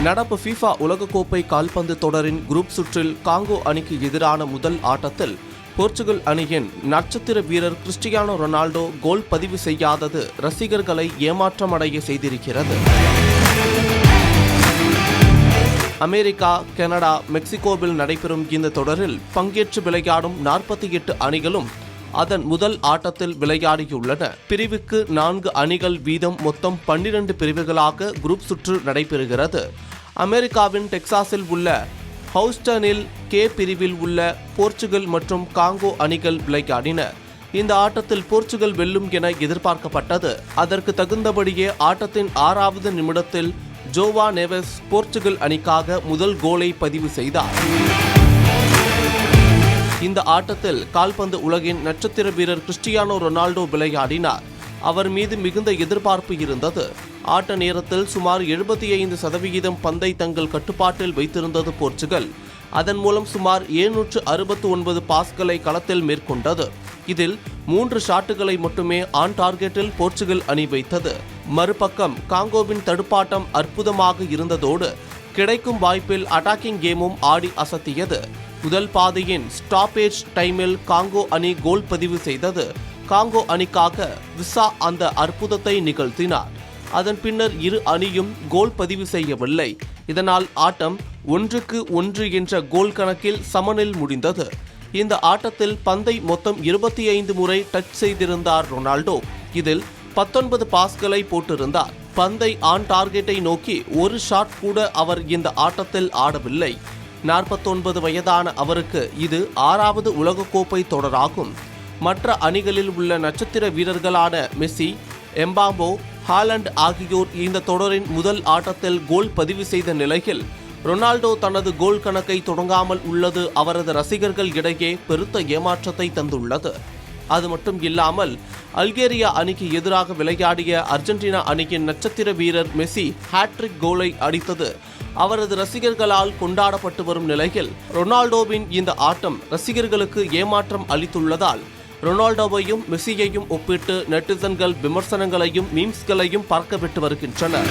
நடப்பு FIFA உலகக்கோப்பை கால்பந்து தொடரின் குரூப் சுற்றில் காங்கோ அணிக்கு எதிரான முதல் ஆட்டத்தில் போர்ச்சுகல் அணியின் நட்சத்திர வீரர் கிறிஸ்டியானோ ரொனால்டோ கோல் பதிவு செய்யாதது ரசிகர்களை ஏமாற்றமடைய செய்திருக்கிறது. அமெரிக்கா, கனடா, மெக்சிகோவில் நடைபெறும் இந்த தொடரில் பங்கேற்று விளையாடும் 48 அணிகளும் அதன் முதல் ஆட்டத்தில் விளையாடியுள்ளன. பிரிவுக்கு 4 அணிகள் வீதம் மொத்தம் 12 பிரிவுகளாக குரூப் சுற்று நடைபெறுகிறது. அமெரிக்காவின் டெக்சாஸில் உள்ள ஹவுஸ்டனில் கே பிரிவில் உள்ள போர்ச்சுகல் மற்றும் காங்கோ அணிகள் விளையாடின. இந்த ஆட்டத்தில் போர்ச்சுகல் வெல்லும் என எதிர்பார்க்கப்பட்டது. அதற்கு தகுந்தபடியே ஆட்டத்தின் 6வது நிமிடத்தில் ஜோவா நெவஸ் போர்ச்சுகல் அணிக்காக முதல் கோலை பதிவு செய்தார். இந்த ஆட்டத்தில் கால்பந்து உலகின் நட்சத்திர வீரர் கிறிஸ்டியானோ ரொனால்டோ விளையாடினார். அவர் மீது மிகுந்த எதிர்பார்ப்பு இருந்தது. ஆட்ட நேரத்தில் சுமார் 75% பந்தை தங்கள் கட்டுப்பாட்டில் வைத்திருந்தது போர்ச்சுகல். அதன் மூலம் சுமார் 769 பாஸ்களை களத்தில் மேற்கொண்டது. இதில் 3 ஷாட்டுகளை மட்டுமே ஆன் டார்கெட்டில் போர்ச்சுகல் அணி வைத்தது. மறுபக்கம் காங்கோவின் தடுப்பாட்டம் அற்புதமாக இருந்ததோடு கிடைக்கும் வாய்ப்பில் அட்டாக்கிங் கேமும் ஆடி அசத்தியது. முதல் பாதையின் ஸ்டாப்பேஜ் டைமில் காங்கோ அணி கோல் பதிவு செய்தது. காங்கோ அணிக்காக விசா அந்த அற்புதத்தை நிகழ்த்தினார். அதன் பின்னர் இரு அணியும் கோல் பதிவு செய்யவில்லை. இதனால் ஆட்டம் 1-1 என்ற கோல் கணக்கில் சமனில் முடிந்தது. இந்த ஆட்டத்தில் பந்தை மொத்தம் 25 முறை டச் செய்திருந்தார் ரொனால்டோ. இதில் 19 பாஸ்களை போட்டிருந்தார். பந்தை ஆன் டார்கெட்டை நோக்கி ஒரு ஷாட் கூட அவர் இந்த ஆட்டத்தில் ஆடவில்லை. 49 வயதான அவருக்கு இது 6வது உலகக்கோப்பை தொடராகும். மற்ற அணிகளில் உள்ள நட்சத்திர வீரர்களான மெஸ்ஸி, எம்பாம்போ, ஹாலண்ட் ஆகியோர் இந்த தொடரின் முதல் ஆட்டத்தில் கோல் பதிவு செய்த நிலையில் ரொனால்டோ தனது கோல் கணக்கை தொடங்காமல் உள்ளது அவரது ரசிகர்கள் இடையே பெருத்த ஏமாற்றத்தை தந்துள்ளது. அது மட்டும் இல்லாமல் அல்கேரியா அணிக்கு எதிராக விளையாடிய அர்ஜென்டினா அணியின் நட்சத்திர வீரர் மெஸ்ஸி ஹாட்ரிக் கோலை அடித்தது அவரது ரசிகர்களால் கொண்டாடப்பட்டு வரும் நிலையில் ரொனால்டோவின் இந்த ஆட்டம் ரசிகர்களுக்கு ஏமாற்றம் அளித்துள்ளதால் ரொனால்டோவையும் மெஸ்ஸியையும் ஒப்பிட்டு நெட்டிசன்கள் விமர்சனங்களையும் மீம்ஸ்களையும் பார்க்க விட்டு வருகின்றனர்.